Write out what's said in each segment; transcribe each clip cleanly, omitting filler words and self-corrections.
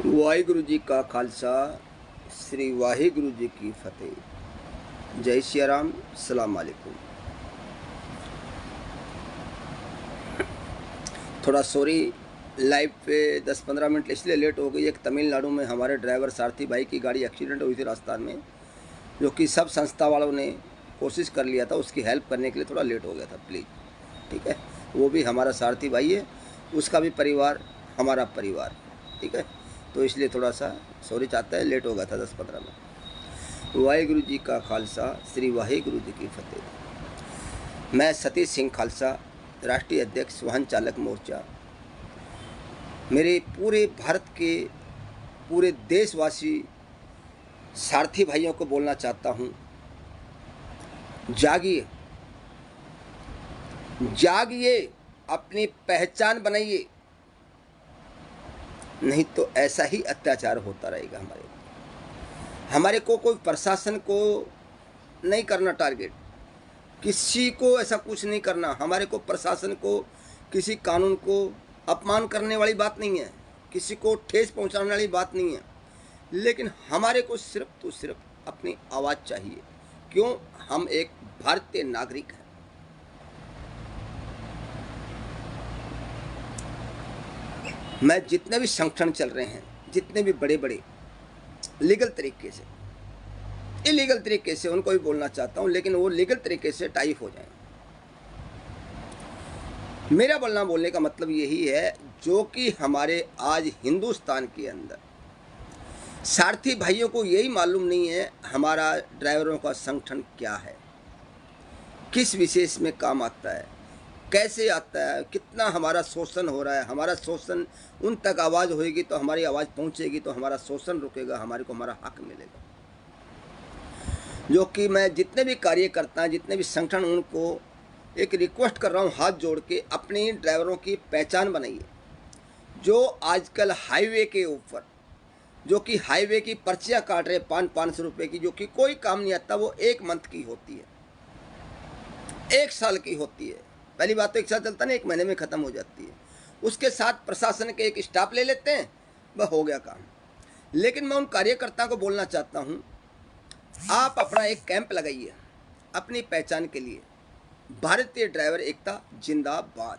वाहिगुरु जी का खालसा श्री वाहिगुरु जी की फतेह। जय श्री राम, सलाम अलैकुम। थोड़ा सॉरी, लाइव पे 10-15 मिनट इसलिए लेट हो गई। एक तमिलनाडु में हमारे ड्राइवर सारथी भाई की गाड़ी एक्सीडेंट हुई थी राजस्थान में, जो कि सब संस्था वालों ने कोशिश कर लिया था, उसकी हेल्प करने के लिए थोड़ा लेट हो गया था। प्लीज़, ठीक है। वो भी हमारा सारथी भाई है, उसका भी परिवार हमारा परिवार, ठीक है। तो इसलिए थोड़ा सा सॉरी चाहता है, लेट हो गया था 10-15 मिनट। वाहिगुरु जी का खालसा श्री वाहिगुरु जी की फतेह। मैं सतीश सिंह खालसा, राष्ट्रीय अध्यक्ष वाहन चालक मोर्चा। मेरे पूरे भारत के पूरे देशवासी सारथी भाइयों को बोलना चाहता हूँ, जागिए, जागिए, अपनी पहचान बनाइए, नहीं तो ऐसा ही अत्याचार होता रहेगा। हमारे को कोई प्रशासन को नहीं करना टारगेट, किसी को ऐसा कुछ नहीं करना। हमारे को प्रशासन को, किसी कानून को अपमान करने वाली बात नहीं है, किसी को ठेस पहुंचाने वाली बात नहीं है, लेकिन हमारे को सिर्फ तो सिर्फ अपनी आवाज़ चाहिए। क्यों? हम एक भारतीय नागरिक हैं। मैं जितने भी संगठन चल रहे हैं, जितने भी बड़े बड़े लीगल तरीके से, इलीगल तरीके से उनको भी बोलना चाहता हूं, लेकिन वो लीगल तरीके से टाइप हो जाएं। मेरा बोलने का मतलब यही है, जो कि हमारे आज हिंदुस्तान के अंदर सारथी भाइयों को यही मालूम नहीं है हमारा ड्राइवरों का संगठन क्या है, किस विशेष में काम आता है, कैसे आता है, कितना हमारा शोषण हो रहा है। हमारा शोषण उन तक आवाज़ होएगी तो हमारी आवाज़ पहुंचेगी, तो हमारा शोषण रुकेगा, हमारे को हमारा हक मिलेगा। जो कि मैं जितने भी कार्यकर्ता हैं, जितने भी संगठन, उनको एक रिक्वेस्ट कर रहा हूँ हाथ जोड़ के, अपनी ड्राइवरों की पहचान बनाइए। जो आजकल हाईवे के ऊपर, जो कि हाईवे की पर्चियाँ काट रहे 500 रुपये की, जो कि कोई काम नहीं आता, वो 1 मंथ की होती है, 1 साल की होती है। पहली बात तो 1 साल चलता नहीं, 1 महीने में ख़त्म हो जाती है। उसके साथ प्रशासन के एक स्टाफ ले लेते हैं, वह हो गया काम। लेकिन मैं उन कार्यकर्ताओं को बोलना चाहता हूँ, आप अपना एक कैंप लगाइए अपनी पहचान के लिए। भारतीय ड्राइवर एकता जिंदाबाद।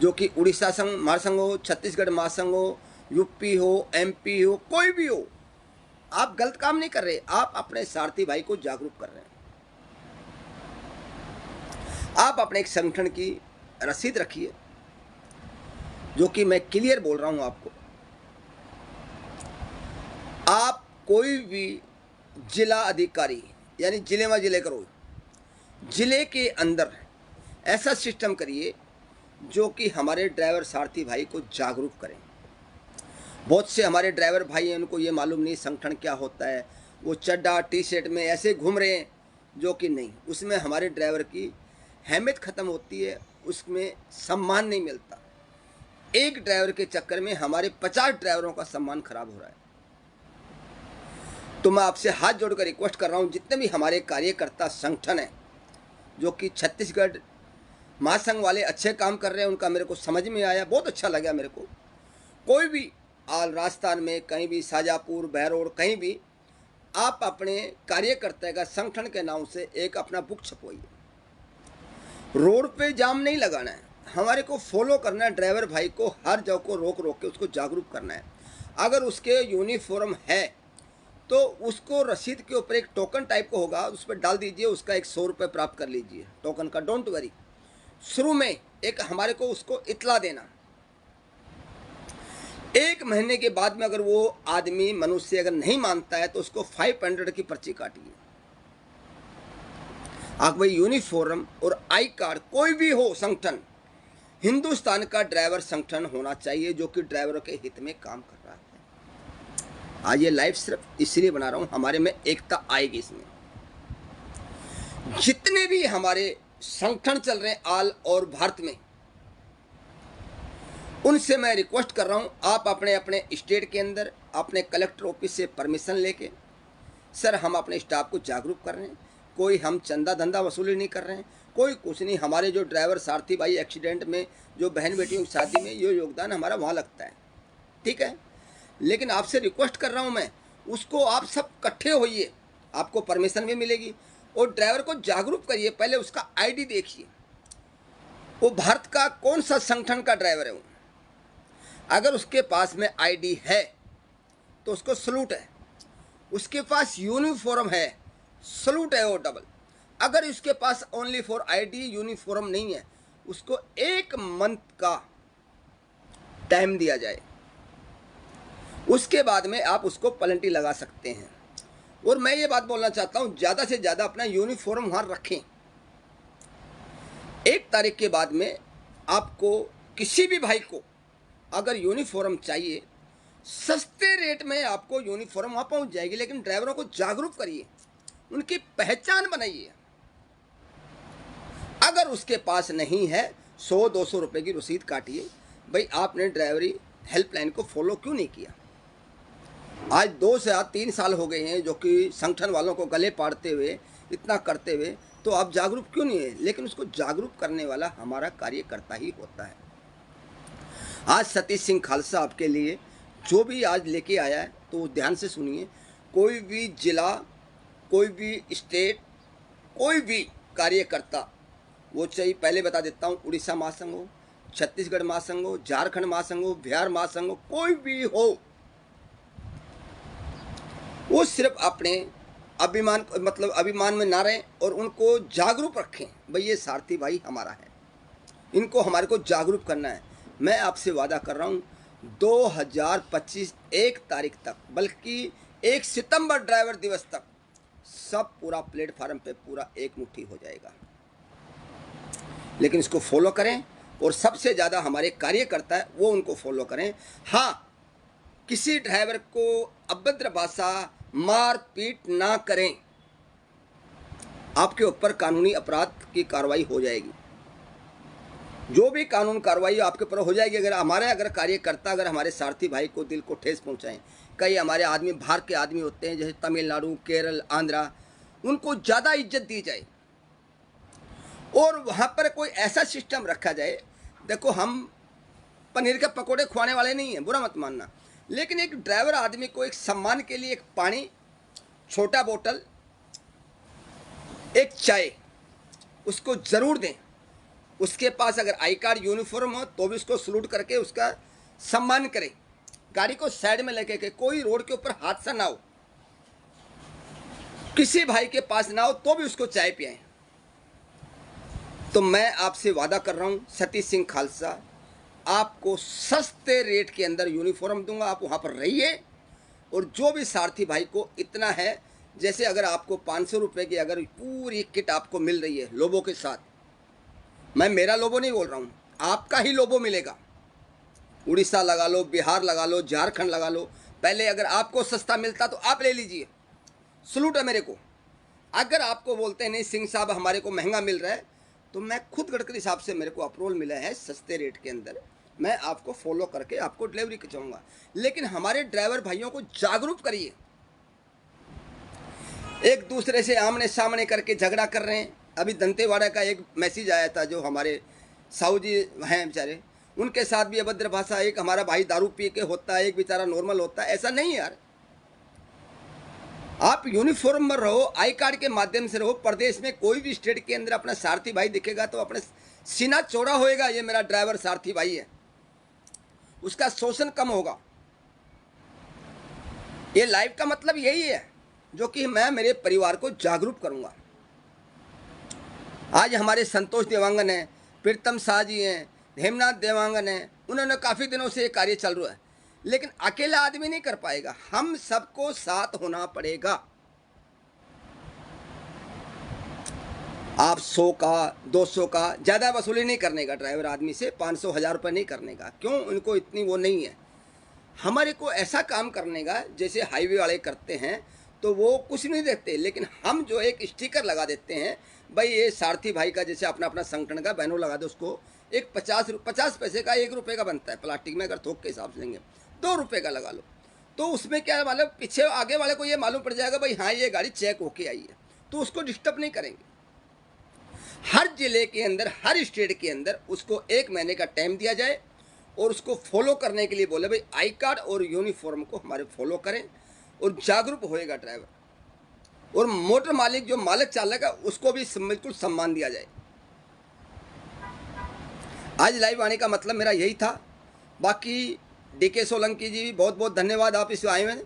जो कि उड़ीसा संघ महासंघ हो, छत्तीसगढ़ महासंघ हो, यूपी हो, एमपी हो, कोई भी हो, आप गलत काम नहीं कर रहे, आप अपने सारथी भाई को जागरूक कर रहे हैं। आप अपने एक संगठन की रसीद रखिए, जो कि मैं क्लियर बोल रहा हूं आपको। आप कोई भी जिला अधिकारी, यानी जिले में जिले करो, जिले के अंदर ऐसा सिस्टम करिए जो कि हमारे ड्राइवर सारथी भाई को जागरूक करें। बहुत से हमारे ड्राइवर भाई हैं, उनको ये मालूम नहीं संगठन क्या होता है। वो चड्डा टी शर्ट में ऐसे घूम रहे हैं, जो कि नहीं, उसमें हमारे ड्राइवर की अहमियत ख़त्म होती है, उसमें सम्मान नहीं मिलता। एक ड्राइवर के चक्कर में हमारे 50 ड्राइवरों का सम्मान खराब हो रहा है। तो मैं आपसे हाथ जोड़कर रिक्वेस्ट कर रहा हूँ, जितने भी हमारे कार्यकर्ता संगठन हैं, जो कि छत्तीसगढ़ महासंघ वाले अच्छे काम कर रहे हैं, उनका मेरे को समझ में आया, बहुत अच्छा लगा मेरे को। कोई भी राजस्थान में कहीं भी, शाजापुर, बहरोड, कहीं भी, आप अपने कार्यकर्ता का संगठन के नाम से एक अपना बुक छपवाइए। रोड पे जाम नहीं लगाना है, हमारे को फॉलो करना है। ड्राइवर भाई को हर जगह को रोक रोक के उसको जागरूक करना है। अगर उसके यूनिफॉर्म है तो उसको रसीद के ऊपर एक टोकन टाइप का होगा, उस पर डाल दीजिए, उसका एक 100 रुपये प्राप्त कर लीजिए टोकन का। डोंट वरी, शुरू में एक हमारे को उसको इतला देना। 1 महीने के बाद में अगर वो आदमी, मनुष्य अगर नहीं मानता है, तो उसको 500 की पर्ची काटिए। आप भाई यूनिफॉर्म और आई कार्ड कोई भी हो संगठन, हिंदुस्तान का ड्राइवर संगठन होना चाहिए, जो कि ड्राइवरों के हित में काम कर रहा है। आज ये लाइव सिर्फ इसलिए बना रहा हूं, हमारे में एकता आएगी इसमें। जितने भी हमारे संगठन चल रहे हैं ऑल और भारत में, उनसे मैं रिक्वेस्ट कर रहा हूं, आप अपने अपने स्टेट के अंदर अपने कलेक्टर ऑफिस से परमिशन लेके, सर हम अपने स्टाफ को जागरूक कर रहे हैं, कोई हम चंदा धंधा वसूली नहीं कर रहे हैं, कोई कुछ नहीं। हमारे जो ड्राइवर सारथी भाई एक्सीडेंट में, जो बहन बेटियों की शादी में, ये योगदान हमारा वहाँ लगता है, ठीक है। लेकिन आपसे रिक्वेस्ट कर रहा हूँ मैं, उसको आप सब इकट्ठे होइए, आपको परमिशन भी मिलेगी। और ड्राइवर को जागरूक करिए, पहले उसका आईडी देखिए, वो भारत का कौन सा संगठन का ड्राइवर है वो। अगर उसके पास में आईडी है तो उसको सलूट है, उसके पास यूनिफॉर्म है, सलूट है वो डबल। अगर उसके पास ओनली फॉर आईडी यूनिफॉर्म नहीं है, उसको 1 मंथ का टाइम दिया जाए, उसके बाद में आप उसको पेनल्टी लगा सकते हैं। और मैं ये बात बोलना चाहता हूँ, ज़्यादा से ज़्यादा अपना यूनिफॉर्म वहाँ रखें। 1 तारीख के बाद में आपको किसी भी भाई को अगर यूनिफॉर्म चाहिए, सस्ते रेट में आपको यूनिफॉर्म वहाँ पहुँच जाएगी। लेकिन ड्राइवरों को जागरूक करिए, उनकी पहचान बनाइए। अगर उसके पास नहीं है, 100-200 रुपये की रसीद काटिए। भाई आपने ड्राइवरी हेल्पलाइन को फॉलो क्यों नहीं किया? आज 2 से 3 साल हो गए हैं जो कि संगठन वालों को गले पाड़ते हुए, इतना करते हुए, तो आप जागरूक क्यों नहीं है? लेकिन उसको जागरूक करने वाला हमारा कार्यकर्ता ही होता है। आज सतीश सिंह खालसा आपके लिए जो भी आज लेके आया है, तो ध्यान से सुनिए। कोई भी जिला, कोई भी स्टेट, कोई भी कार्यकर्ता, वो चाहिए, पहले बता देता हूँ, उड़ीसा महासंघ हो, छत्तीसगढ़ महासंघ हो, झारखंड महासंघ हो, बिहार महासंघ हो, कोई भी हो, वो सिर्फ अपने अभिमान में ना रहें और उनको जागरूक रखें। भाई ये सारथी भाई हमारा है, इनको हमारे को जागरूक करना है। मैं आपसे वादा कर रहा हूँ 2025 1 तारीख तक, बल्कि 1 सितंबर ड्राइवर दिवस तक सब पूरा प्लेटफार्म पे पूरा एक मुट्ठी हो जाएगा। लेकिन इसको फॉलो करें, और सबसे ज़्यादा हमारे कार्यकर्ता है वो उनको फॉलो करें। हाँ, किसी ड्राइवर को अभद्र भाषा, मार पीट ना करें, आपके ऊपर कानूनी अपराध की कार्रवाई हो जाएगी। जो भी कानून कार्रवाई आपके ऊपर हो जाएगी। अगर कार्यकर्ता अगर हमारे सारथी भाई को दिल को ठेस पहुंचाएं, कई हमारे आदमी बाहर के आदमी होते हैं, जैसे तमिलनाडु, केरल, आंध्रा, उनको ज़्यादा इज्जत दी जाए और वहाँ पर कोई ऐसा सिस्टम रखा जाए। देखो, हम पनीर के पकोड़े खुआने वाले नहीं हैं, बुरा मत मानना, लेकिन एक ड्राइवर आदमी को एक सम्मान के लिए एक पानी, छोटा बोतल, एक चाय उसको ज़रूर दें। उसके पास अगर आई कार्ड, यूनिफॉर्म हो तो भी उसको सलूट करके उसका सम्मान करें। गाड़ी को साइड में लेके के, कोई रोड के ऊपर हादसा ना हो, किसी भाई के पास ना हो तो भी उसको चाय पियाएं। तो मैं आपसे वादा कर रहा हूँ, सतीश सिंह खालसा आपको सस्ते रेट के अंदर यूनिफॉर्म दूंगा, आप वहाँ पर रहिए। और जो भी सारथी भाई को इतना है, जैसे अगर आपको 500 रुपये की अगर पूरी किट आपको मिल रही है लोबो के साथ, मैं मेरा लोबो नहीं बोल रहा हूँ, आपका ही लोबो मिलेगा। उड़ीसा लगा लो, बिहार लगा लो, झारखंड लगा लो। पहले अगर आपको सस्ता मिलता तो आप ले लीजिए, सलूट है मेरे को। अगर आपको बोलते हैं नहीं सिंह साहब हमारे को महंगा मिल रहा है, तो मैं खुद गडकरी साहब से मेरे को अप्रूवल मिला है सस्ते रेट के अंदर, मैं आपको फॉलो करके आपको डिलीवरी कराऊंगा। लेकिन हमारे ड्राइवर भाइयों को जागरूक करिए। एक दूसरे से आमने सामने करके झगड़ा कर रहे हैं। अभी दंतेवाड़ा का एक मैसेज आया था, जो हमारे साहू जी हैं बेचारे, उनके साथ भी अभद्र भाषा। एक हमारा भाई दारू पी के होता है, एक बेचारा नॉर्मल होता है, ऐसा नहीं यार। आप यूनिफॉर्म में रहो, आई कार्ड के माध्यम से रहो। प्रदेश में कोई भी स्टेट के अंदर अपना सारथी भाई दिखेगा तो अपने सीना चौड़ा होएगा, ये मेरा ड्राइवर सारथी भाई है, उसका शोषण कम होगा। ये लाइफ का मतलब यही है, जो कि मैं मेरे परिवार को जागरूक करूंगा। आज हमारे संतोष देवांगन हैं, प्रीतम शाह जी हैं, हेमनाथ देवांगन हैं, उन्होंने काफ़ी दिनों से ये कार्य चल रहा है, लेकिन अकेला आदमी नहीं कर पाएगा, हम सबको साथ होना पड़ेगा। आप 100 का 200 का ज़्यादा वसूली नहीं करने का ड्राइवर आदमी से, 500-1000 रुपये नहीं करने का। क्यों? उनको इतनी वो नहीं है। हमारे को ऐसा काम करने का, जैसे हाईवे वाले करते हैं तो वो कुछ नहीं देते, लेकिन हम जो एक स्टिकर लगा देते हैं, भाई ये सारथी भाई का, जैसे अपना अपना संगठन का बैनर लगा दो, उसको एक 50 पैसे का 1 रुपये का बनता है प्लास्टिक में, अगर थोक के हिसाब से लेंगे 2 रुपये का लगा लो, तो उसमें क्या मतलब पीछे आगे वाले को ये मालूम पड़ जाएगा भाई हाँ ये गाड़ी चेक होके आई है, तो उसको डिस्टर्ब नहीं करेंगे। हर जिले के अंदर, हर स्टेट के अंदर उसको 1 महीने का टाइम दिया जाए, और उसको फॉलो करने के लिए बोले भाई आई कार्ड और यूनिफॉर्म को हमारे फॉलो करें और जागरूक होएगा ड्राइवर। और मोटर मालिक जो मालिक चालक है उसको भी बिल्कुल सम्मान दिया जाए। आज लाइव आने का मतलब मेरा यही था। बाकी DK सोलंकी जी भी बहुत बहुत धन्यवाद, आप इस आए हुए।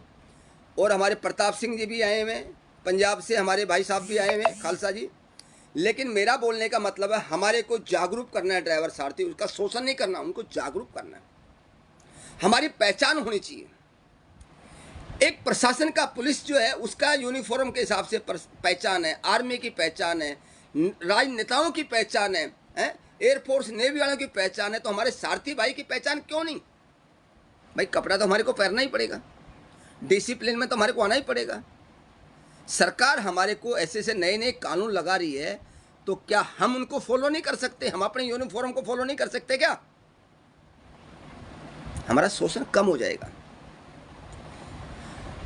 और हमारे प्रताप सिंह जी भी आए हुए हैं, पंजाब से हमारे भाई साहब भी आए हुए हैं, खालसा जी। लेकिन मेरा बोलने का मतलब है हमारे को जागरूक करना है ड्राइवर सारथी, उसका शोषण नहीं करना, उनको जागरूक करना है। हमारी पहचान होनी चाहिए। एक प्रशासन का पुलिस जो है उसका यूनिफॉर्म के हिसाब से पहचान है, आर्मी की पहचान है, राजनेताओं की पहचान है, एयरफोर्स नेवी वालों की पहचान है, तो हमारे सारथी भाई की पहचान क्यों नहीं? भाई कपड़ा तो हमारे को पहनना ही पड़ेगा, डिसिप्लिन में तो हमारे को आना ही पड़ेगा। सरकार हमारे को ऐसे ऐसे नए नए कानून लगा रही है, तो क्या हम उनको फॉलो नहीं कर सकते? हम अपने यूनिफॉर्म को फॉलो नहीं कर सकते क्या? हमारा शोषण कम हो जाएगा।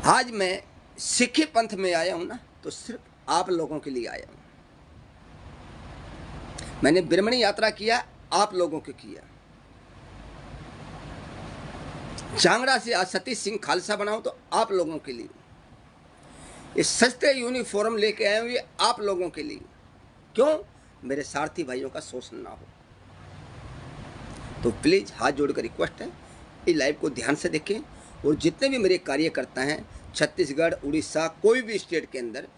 आज मैं सिखी पंथ में आया हूं ना, तो सिर्फ आप लोगों के लिए आया हूं। मैंने ब्रह्मणी यात्रा किया, आप लोगों के किया। जांगड़ा से आज सतीश सिंह खालसा बनाऊं तो आप लोगों के लिए। ये सस्ते यूनिफॉर्म लेके आए हूं, ये आप लोगों के लिए। क्यों? मेरे सारथी भाइयों का शोषण ना हो। तो प्लीज हाथ जोड़कर रिक्वेस्ट है, इस लाइव को ध्यान से देखें। और जितने भी मेरे कार्यकर्ता हैं छत्तीसगढ़, उड़ीसा, कोई भी स्टेट के अंदर,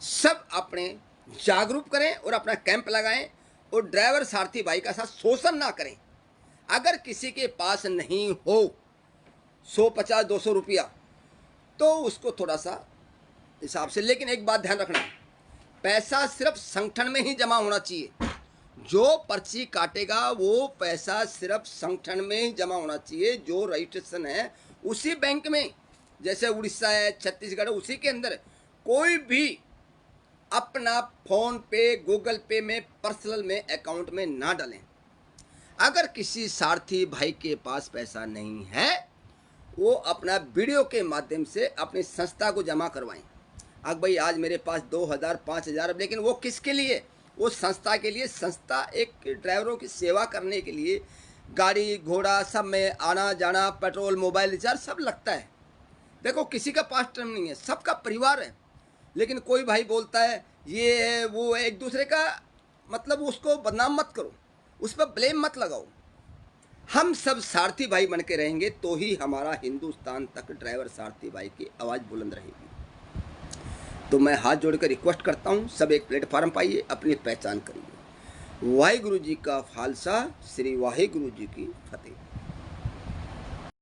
सब अपने जागरूक करें और अपना कैंप लगाएं और ड्राइवर सारथी भाई का साथ शोषण ना करें। अगर किसी के पास नहीं हो 150-200 रुपया तो उसको थोड़ा सा हिसाब से, लेकिन एक बात ध्यान रखना, पैसा सिर्फ संगठन में ही जमा होना चाहिए। जो पर्ची काटेगा वो पैसा सिर्फ संगठन में ही जमा होना चाहिए, जो रजिस्ट्रेशन है उसी बैंक में। जैसे उड़ीसा है, छत्तीसगढ़ है, उसी के अंदर। कोई भी अपना फोन पे, गूगल पे में, पर्सनल में अकाउंट में ना डालें। अगर किसी सारथी भाई के पास पैसा नहीं है, वो अपना वीडियो के माध्यम से अपनी संस्था को जमा करवाएं। अब भाई आज मेरे पास 2000, 5000, लेकिन वो किसके लिए? वो संस्था के लिए। संस्था एक ड्राइवरों की सेवा करने के लिए, गाड़ी घोड़ा सब में आना जाना, पेट्रोल, मोबाइल रिचार्ज सब लगता है। देखो किसी का पास टाइम नहीं है, सबका परिवार है। लेकिन कोई भाई बोलता है ये है वो है, एक दूसरे का मतलब उसको बदनाम मत करो, उस पर ब्लेम मत लगाओ। हम सब सारथी भाई बन के रहेंगे तो ही हमारा हिंदुस्तान तक ड्राइवर सारथी भाई की आवाज़ बुलंद रहेगी। तो मैं हाथ जोड़कर रिक्वेस्ट करता हूँ, सब एक प्लेटफार्म पाइए, अपनी पहचान करिए। वाहिगुरु जी का खालसा, श्री वाहिगुरु जी की फतेह।